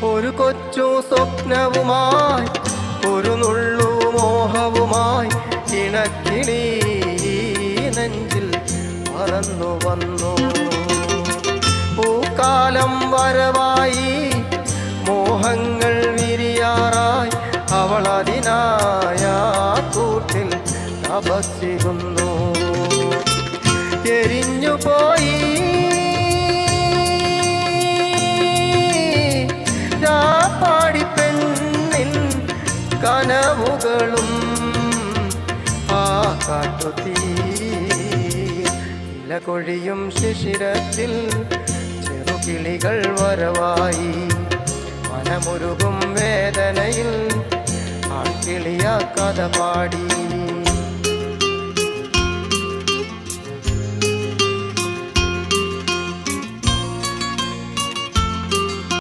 ഒരു കൊച്ചു സ്വപ്നവുമായി ഒരു നുള്ളു മോഹവുമായി ഇണക്കിളി നെഞ്ചിൽ പറന്നു വന്നു. പൂക്കാലം വരവായി മോഹങ്ങൾ വിരിയാറായി അവൾ അതിനായ കൂട്ടിൽ തപസ്സിരുന്നു. എരിഞ്ഞുപോയി പാടി പെണ്ണിൻ കനവുകളും ആ കാട്ടുതീ ഇലകൊഴിയും ശിശിരത്തിൽ ചെറുകിളികൾ വരവായി മനമുരുകും വേദനയിൽ ആൺകിളിയ കഥ പാടി.